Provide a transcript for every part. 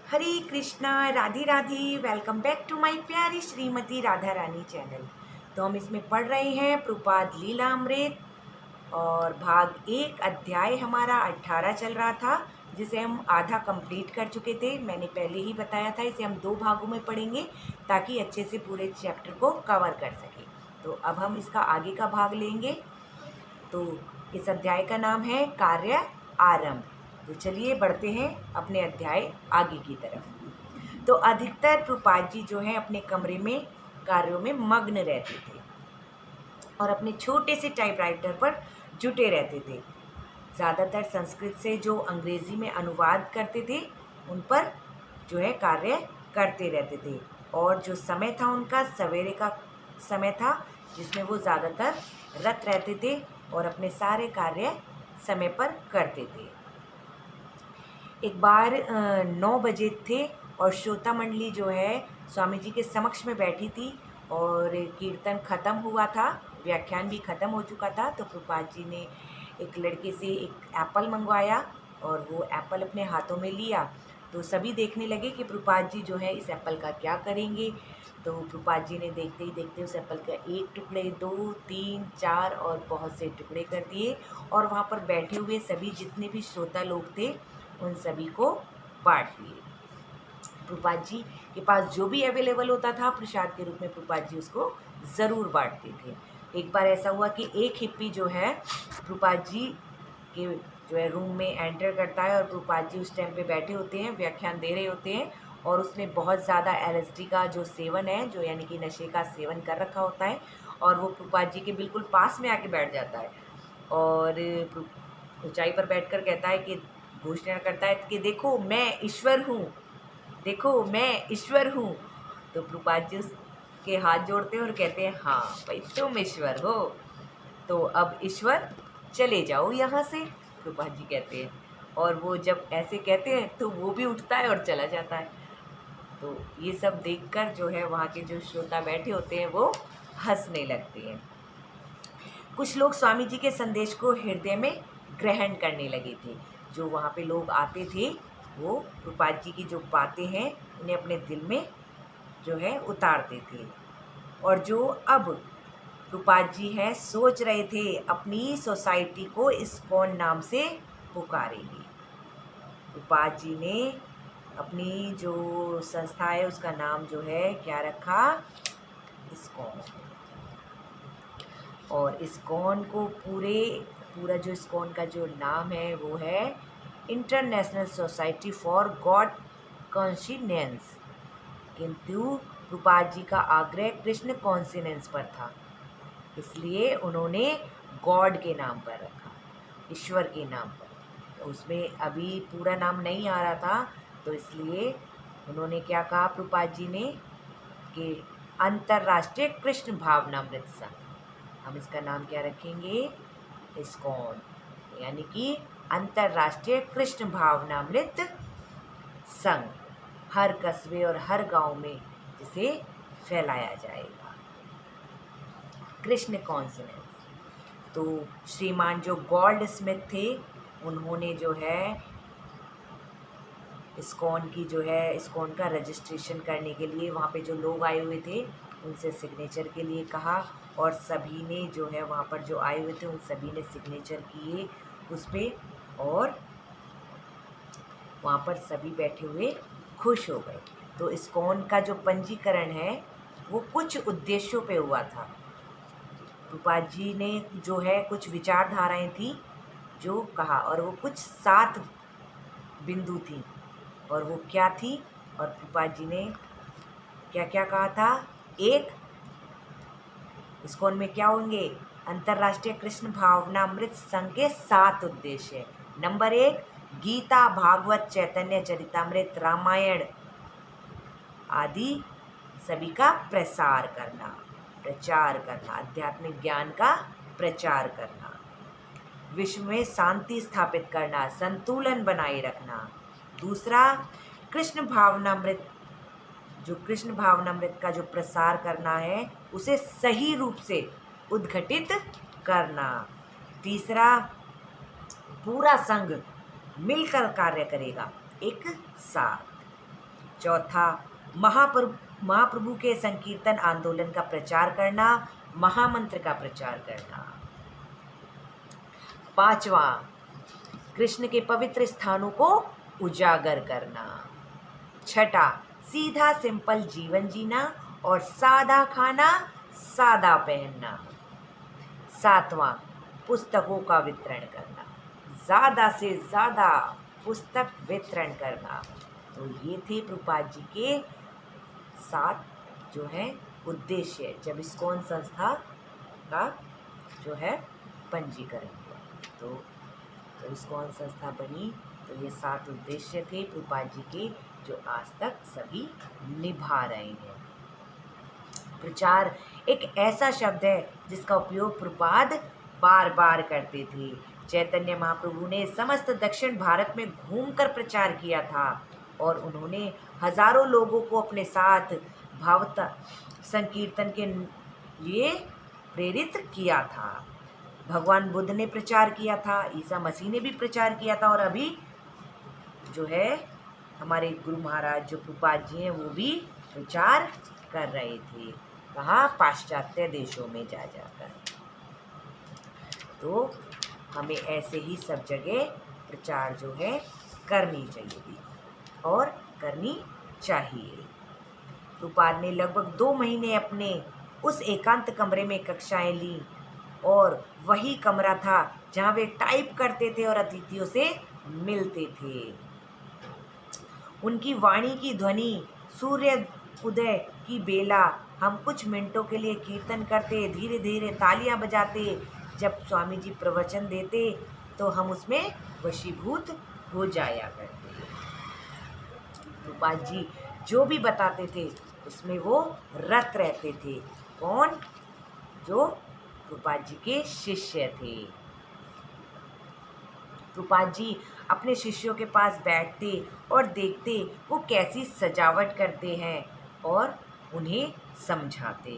Hare Krishna, Radhe Radhe. Welcome back to my प्यारी Shrimati Radha Rani channel. तो हम इसमें पढ़ रहे हैं प्रपाद लीलामृत और भाग 1 अध्याय हमारा 18 चल रहा था, जिसे हम आधा कंप्लीट कर चुके थे। मैंने पहले ही बताया था इसे हम 2 भागों में पढ़ेंगे ताकि अच्छे से पूरे चैप्टर को कवर कर सकें। तो अब हम इसका आगे का भाग लेंगे। तो इस अध्याय का नाम है कार्य आरंभ। तो चलिए बढ़ते हैं अपने अध्याय आगे की तरफ। तो अधिकतर प्रपात जी जो है अपने कमरे में कार्यों में मग्न रहते थे और अपने छोटे से टाइपराइटर पर जुटे रहते थे। ज़्यादातर संस्कृत से जो अंग्रेज़ी में अनुवाद करते थे उन पर जो है कार्य करते रहते थे। और जो समय था उनका सवेरे का समय था, जिसमें वो ज़्यादातर रत रहते थे और अपने सारे कार्य समय पर करते थे। एक बार 9 बजे थे और श्रोता मंडली जो है स्वामी जी के समक्ष में बैठी थी और कीर्तन ख़त्म हुआ था, व्याख्यान भी ख़त्म हो चुका था। तो प्रपात जी ने एक लड़के से एक एप्पल मंगवाया और वो एप्पल अपने हाथों में लिया। तो सभी देखने लगे कि प्रपात जी जो है इस एप्पल का क्या करेंगे। तो प्रपात जी ने देखते ही देखते उस एप्पल का एक टुकड़े, 2, 3, 4 और बहुत से टुकड़े कर दिए और वहाँ पर बैठे हुए सभी जितने भी श्रोता लोग थे उन सभी को बांट दिए। प्रपात जी के पास जो भी अवेलेबल होता था प्रसाद के रूप में प्रपात जी उसको ज़रूर बांटते थे। एक बार ऐसा हुआ कि एक हिप्पी जो है प्रपात जी के जो है रूम में एंटर करता है और प्रपात जी उस टाइम पे बैठे होते हैं, व्याख्यान दे रहे होते हैं और उसने बहुत ज़्यादा एलएसडी का जो सेवन है, जो यानी कि नशे का सेवन कर रखा होता है और वो प्रपात जी के बिल्कुल पास में आके बैठ जाता है और ऊंचाई पर बैठकर कहता है कि घोषणा करता है कि देखो मैं ईश्वर हूँ, देखो मैं ईश्वर हूँ। तो प्रपात जी उसके हाथ जोड़ते हैं और कहते हैं हाँ भाई तुम ईश्वर हो, तो अब ईश्वर चले जाओ यहाँ से, प्रपात जी कहते हैं। और वो जब ऐसे कहते हैं तो वो भी उठता है और चला जाता है। तो ये सब देखकर जो है वहाँ के जो श्रोता बैठे होते हैं वो हंसने लगते हैं। कुछ लोग स्वामी जी के संदेश को हृदय में ग्रहण करने लगे थे। जो वहाँ पे लोग आते थे वो प्रपात जी की जो बातें हैं उन्हें अपने दिल में जो है उतारते थे। और जो अब प्रपात जी हैं सोच रहे थे अपनी सोसाइटी को इस्कॉन नाम से पुकारेंगे। प्रपात जी ने अपनी जो संस्था है उसका नाम जो है क्या रखा, इस्कॉन। और इस्कॉन को पूरा जो इस्कॉन का जो नाम है वो है international society for God conscious. किंतु प्रपात जी का आग्रह कृष्ण कॉन्शियस पर था, इसलिए उन्होंने गॉड के नाम पर रखा, ईश्वर के नाम पर। तो उसमें अभी पूरा नाम नहीं आ रहा था, तो इसलिए उन्होंने क्या कहा प्रपात जी ने कि अंतर्राष्ट्रीय कृष्ण भावनामृत संघ, हम इसका नाम क्या रखेंगे, इस्कॉन, यानी कि अंतर्राष्ट्रीय कृष्ण भावनामृत संघ। हर कस्बे और हर गांव में इसे फैलाया जाएगा, कृष्ण कॉन्शियस। तो श्रीमान जो गोल्ड स्मिथ थे उन्होंने जो है इस्कॉन की जो है इस्कॉन का रजिस्ट्रेशन करने के लिए वहाँ पे जो लोग आए हुए थे उनसे सिग्नेचर के लिए कहा और सभी ने जो है वहाँ पर जो आए हुए थे उन सभी ने सिग्नेचर किए उस पर और वहाँ पर सभी बैठे हुए खुश हो गए। तो इस्कॉन का जो पंजीकरण है वो कुछ उद्देश्यों पे हुआ था। प्रपात जी ने जो है कुछ विचारधाराएं थी जो कहा और वो कुछ 7 बिंदु थी और वो क्या थी और प्रपात जी ने क्या क्या कहा था। एक, इस्कॉन में क्या होंगे, अंतर्राष्ट्रीय कृष्ण भावनामृत संघ के 7 उद्देश्य। नंबर 1, गीता, भागवत, चैतन्य चरितामृत, रामायण आदि सभी का प्रचार करना, आध्यात्मिक ज्ञान का प्रचार करना, विश्व में शांति स्थापित करना, संतुलन बनाए रखना। दूसरा, कृष्ण भावनामृत, जो कृष्ण भावनामृत का जो प्रसार करना है उसे सही रूप से उद्घटित करना। तीसरा, पूरा संघ मिलकर कार्य करेगा एक साथ। चौथा, महाप्रभु के संकीर्तन आंदोलन का प्रचार करना, महामंत्र का प्रचार करना। पांचवा, कृष्ण के पवित्र स्थानों को उजागर करना। छठा, सीधा सिंपल जीवन जीना और सादा खाना, सादा पहनना। सातवां, पुस्तकों का वितरण करना, ज़्यादा से ज़्यादा पुस्तक वितरण करना। तो ये थे प्रभुपाद जी के 7 जो है उद्देश्य जब इस्कॉन संस्था का जो है पंजीकरण हुआ। तो जब इस्कॉन संस्था बनी तो ये 7 उद्देश्य थे प्रभुपाद जी के, जो आज तक सभी निभा रहे हैं। प्रचार एक ऐसा शब्द है जिसका उपयोग प्रभुपाद बार बार करते थे। चैतन्य महाप्रभु ने समस्त दक्षिण भारत में घूमकर प्रचार किया था और उन्होंने हजारों लोगों को अपने साथ भावता संकीर्तन के लिए प्रेरित किया था। भगवान बुद्ध ने प्रचार किया था, ईसा मसीह ने भी प्रचार किया था, और अभी जो है हमारे गुरु महाराज जो प्रभुपाद जी हैं वो भी प्रचार कर रहे थे। कहाँ? पाश्चात्य देशों में जा जाकर। तो हमें ऐसे ही सब जगह प्रचार जो है करनी चाहिए और करनी चाहिए। प्रभुपाद ने लगभग 2 महीने अपने उस एकांत कमरे में कक्षाएं ली और वही कमरा था जहाँ वे टाइप करते थे और अतिथियों से मिलते थे। उनकी वाणी की ध्वनि, सूर्य उदय की बेला, हम कुछ मिनटों के लिए कीर्तन करते, धीरे धीरे तालियां बजाते, जब स्वामी जी प्रवचन देते तो हम उसमें वशीभूत हो जाया करते। प्रभुपाद जी जो भी बताते थे उसमें वो रत रहते थे। कौन? जो प्रभुपाद जी के शिष्य थे। प्रभुपाद जी अपने शिष्यों के पास बैठते और देखते वो कैसी सजावट करते हैं और उन्हें समझाते।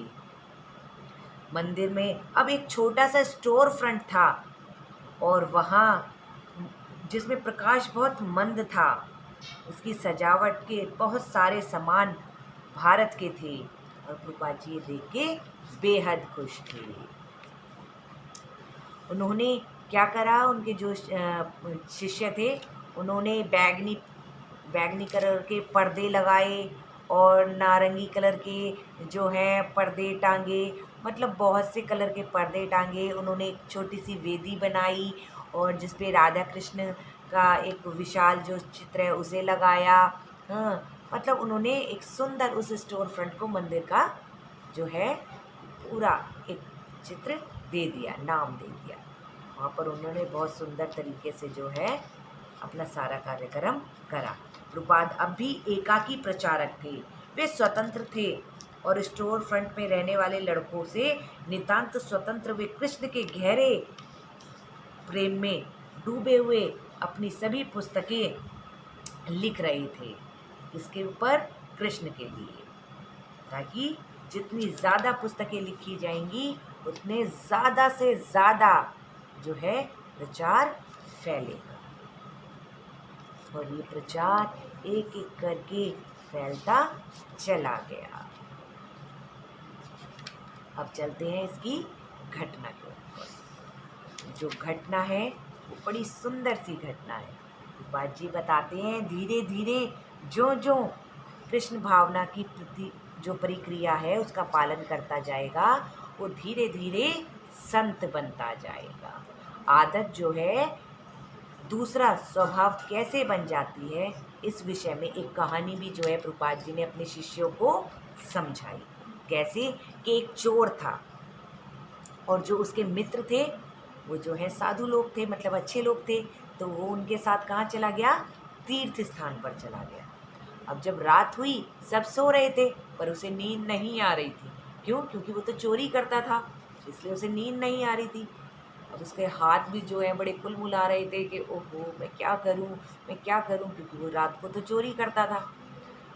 मंदिर में अब एक छोटा सा स्टोर फ्रंट था और वहाँ जिसमें प्रकाश बहुत मंद था, उसकी सजावट के बहुत सारे सामान भारत के थे और प्रभुपाद जी ये देख के बेहद खुश थे। उन्होंने क्या करा, उनके जो शिष्य थे उन्होंने बैगनी कलर के पर्दे लगाए और नारंगी कलर के जो है पर्दे टांगे, मतलब बहुत से कलर के पर्दे टांगे। उन्होंने एक छोटी सी वेदी बनाई और जिस पे राधा कृष्ण का एक विशाल जो चित्र है उसे लगाया। हाँ, मतलब उन्होंने एक सुंदर उस स्टोर फ्रंट को मंदिर का जो है पूरा एक चित्र दे दिया, नाम दे दिया। वहाँ पर उन्होंने बहुत सुंदर तरीके से जो है अपना सारा कार्यक्रम करा। प्रभुपाद अब भी एकाकी प्रचारक थे, वे स्वतंत्र थे और स्टोर फ्रंट में रहने वाले लड़कों से नितांत स्वतंत्र वे कृष्ण के गहरे प्रेम में डूबे हुए अपनी सभी पुस्तकें लिख रहे थे। इसके ऊपर कृष्ण के लिए, ताकि जितनी ज़्यादा पुस्तकें लिखी जाएंगी उतने ज़्यादा से ज़्यादा जो है प्रचार फैलेगा और ये प्रचार एक एक करके फैलता चला गया। अब चलते हैं इसकी घटना के ऊपर। जो घटना है वो बड़ी सुंदर सी घटना है। प्रभुपाद जी बताते हैं धीरे धीरे जो जो कृष्ण भावना की प्रति जो प्रक्रिया है उसका पालन करता जाएगा वो धीरे धीरे संत बनता जाएगा। आदत जो है दूसरा स्वभाव कैसे बन जाती है, इस विषय में एक कहानी भी जो है प्रभुपाद जी ने अपने शिष्यों को समझाई। कैसे कि एक चोर था और जो उसके मित्र थे वो जो है साधु लोग थे, मतलब अच्छे लोग थे, तो वो उनके साथ कहाँ चला गया? तीर्थ स्थान पर चला गया। अब जब रात हुई सब सो रहे थे पर उसे नींद नहीं आ रही थी। क्यों? क्योंकि वो तो चोरी करता था, इसलिए उसे नींद नहीं आ रही थी। अब उसके हाथ भी जो है बड़े कुलमुला रहे थे कि ओहो मैं क्या करूं, क्योंकि वो रात को तो चोरी करता था।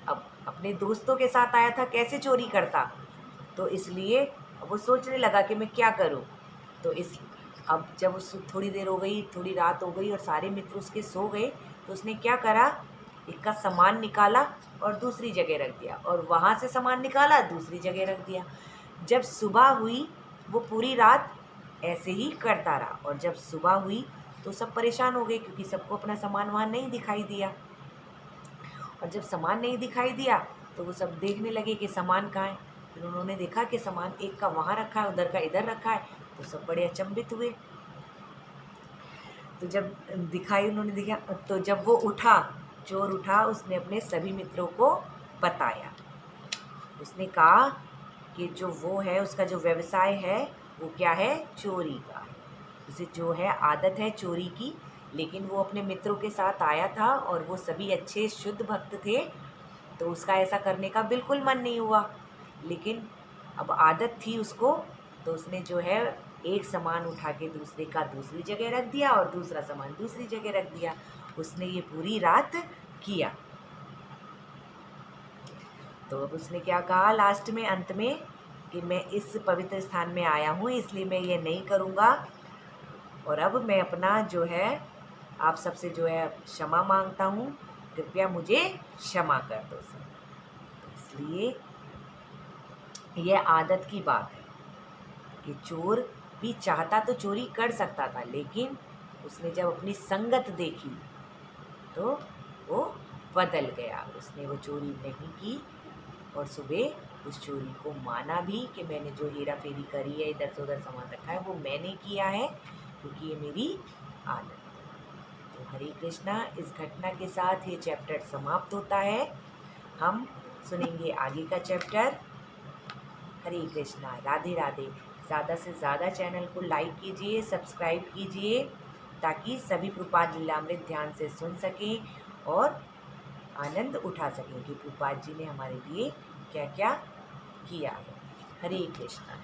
अब अपने दोस्तों के साथ आया था, कैसे चोरी करता, तो इसलिए वो सोचने लगा कि मैं क्या करूं। तो अब जब उस थोड़ी देर हो गई, थोड़ी रात हो गई और सारे मित्र उसके सो गए, तो उसने क्या करा, एक का सामान निकाला और दूसरी जगह रख दिया, और वहाँ से सामान निकाला दूसरी जगह रख दिया। जब सुबह हुई वो पूरी रात ऐसे ही करता रहा, और जब सुबह हुई तो सब परेशान हो गए क्योंकि सबको अपना सामान वहाँ नहीं दिखाई दिया। और जब सामान नहीं दिखाई दिया तो वो सब देखने लगे कि सामान कहाँ है। फिर उन्होंने देखा कि सामान एक का वहाँ रखा है, उधर का इधर रखा है, तो सब बड़े अचंभित हुए। तो जब दिखाई उन्होंने देखा, तो जब वो उठा, चोर उठा, उसने अपने सभी मित्रों को बताया। उसने कहा कि जो वो है उसका जो व्यवसाय है वो क्या है, चोरी का है, उसे जो है आदत है चोरी की। लेकिन वो अपने मित्रों के साथ आया था और वो सभी अच्छे शुद्ध भक्त थे, तो उसका ऐसा करने का बिल्कुल मन नहीं हुआ। लेकिन अब आदत थी उसको, तो उसने जो है एक सामान उठा के दूसरे का दूसरी जगह रख दिया और दूसरा सामान दूसरी जगह रख दिया। उसने ये पूरी रात किया। तो अब उसने क्या कहा लास्ट में, अंत में, कि मैं इस पवित्र स्थान में आया हूँ इसलिए मैं ये नहीं करूँगा, और अब मैं अपना जो है आप सबसे जो है क्षमा मांगता हूँ, कृपया मुझे क्षमा कर दो सर। इसलिए यह आदत की बात है कि चोर भी चाहता तो चोरी कर सकता था, लेकिन उसने जब अपनी संगत देखी तो वो बदल गया। उसने वो चोरी नहीं की और सुबह उस चोरी को माना भी कि मैंने जो हेरा फेरी करी है, इधर से उधर सामान रखा है, वो मैंने किया है क्योंकि ये मेरी आदत है। तो हरे कृष्णा, इस घटना के साथ ये चैप्टर समाप्त होता है। हम सुनेंगे आगे का चैप्टर। हरे कृष्णा, राधे राधे। ज़्यादा से ज़्यादा चैनल को लाइक कीजिए, सब्सक्राइब कीजिए, ताकि सभी प्रपाद लीलामृत ध्यान से सुन सकें और आनंद उठा सकें कि प्रपाद जी ने हमारे लिए क्या क्या किया है। हरे कृष्णा।